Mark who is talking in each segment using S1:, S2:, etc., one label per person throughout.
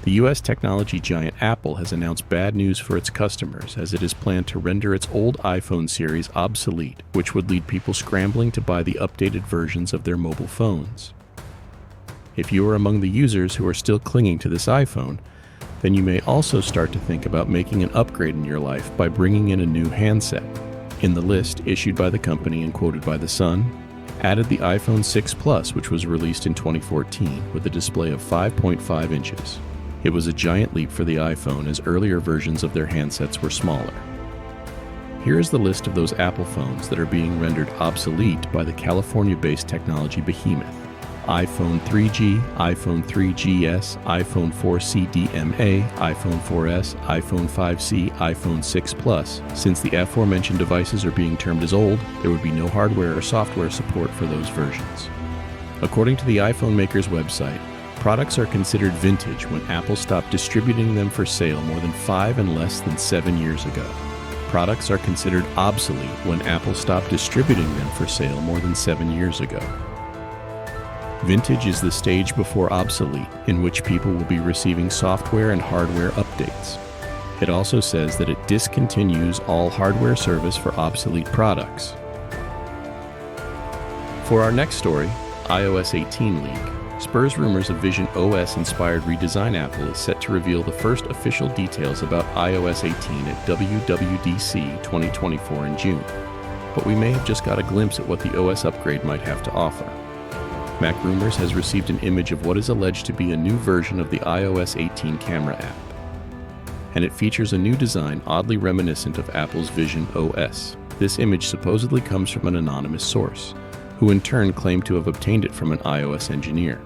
S1: The U.S. technology giant Apple has announced bad news for its customers as it is planned to render its old iPhone series obsolete, which would lead people scrambling to buy the updated versions of their mobile phones. If you are among the users who are still clinging to this iPhone, then you may also start to think about making an upgrade in your life by bringing in a new handset. In the list, issued by the company and quoted by The Sun, added the iPhone 6 Plus, which was released in 2014 with a display of 5.5 inches. It was a giant leap for the iPhone as earlier versions of their handsets were smaller. Here is the list of those Apple phones that are being rendered obsolete by the California-based technology behemoth: iPhone 3G, iPhone 3GS, iPhone 4C DMA, iPhone 4S, iPhone 5C, iPhone 6 Plus. Since the aforementioned devices are being termed as old, there would be no hardware or software support for those versions. According to the iPhone maker's website, products are considered vintage when Apple stopped distributing them for sale more than 5 and less than 7 years ago. Products are considered obsolete when Apple stopped distributing them for sale more than 7 years ago. Vintage is the stage before obsolete, in which people will be receiving software and hardware updates. It also says that it discontinues all hardware service for obsolete products. For our next story, iOS 18 leak spurs rumors of visionOS-inspired redesign. Apple is set to reveal the first official details about iOS 18 at WWDC 2024 in June, but we may have just got a glimpse at what the OS upgrade might have to offer. Mac Rumors has received an image of what is alleged to be a new version of the iOS 18 camera app, and it features a new design oddly reminiscent of Apple's visionOS. This image supposedly comes from an anonymous source, who in turn claimed to have obtained it from an iOS engineer.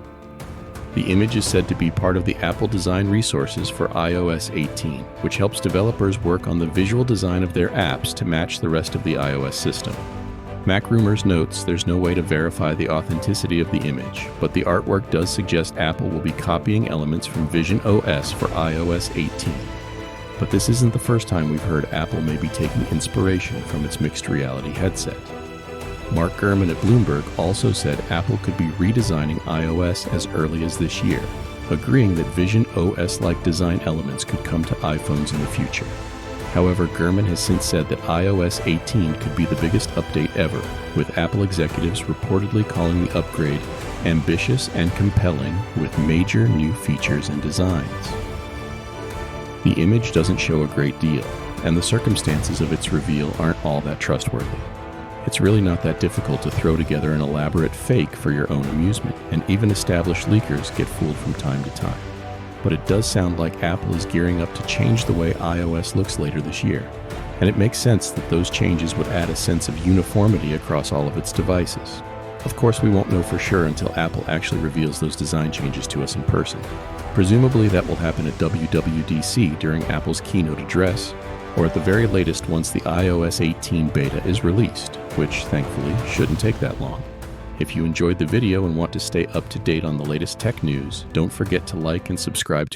S1: The image is said to be part of the Apple Design Resources for iOS 18, which helps developers work on the visual design of their apps to match the rest of the iOS system. Mac Rumors notes there's no way to verify the authenticity of the image, but the artwork does suggest Apple will be copying elements from visionOS for iOS 18. But this isn't the first time we've heard Apple may be taking inspiration from its mixed reality headset. Mark Gurman at Bloomberg also said Apple could be redesigning iOS as early as this year, agreeing that visionOS-like design elements could come to iPhones in the future. However, Gurman has since said that iOS 18 could be the biggest update ever, with Apple executives reportedly calling the upgrade ambitious and compelling with major new features and designs. The image doesn't show a great deal, and the circumstances of its reveal aren't all that trustworthy. It's really not that difficult to throw together an elaborate fake for your own amusement, and even established leakers get fooled from time to time. But it does sound like Apple is gearing up to change the way iOS looks later this year, and it makes sense that those changes would add a sense of uniformity across all of its devices. Of course, we won't know for sure until Apple actually reveals those design changes to us in person. Presumably that will happen at WWDC during Apple's keynote address, or at the very latest once the iOS 18 beta is released, which thankfully shouldn't take that long. If you enjoyed the video and want to stay up to date on the latest tech news, don't forget to like and subscribe to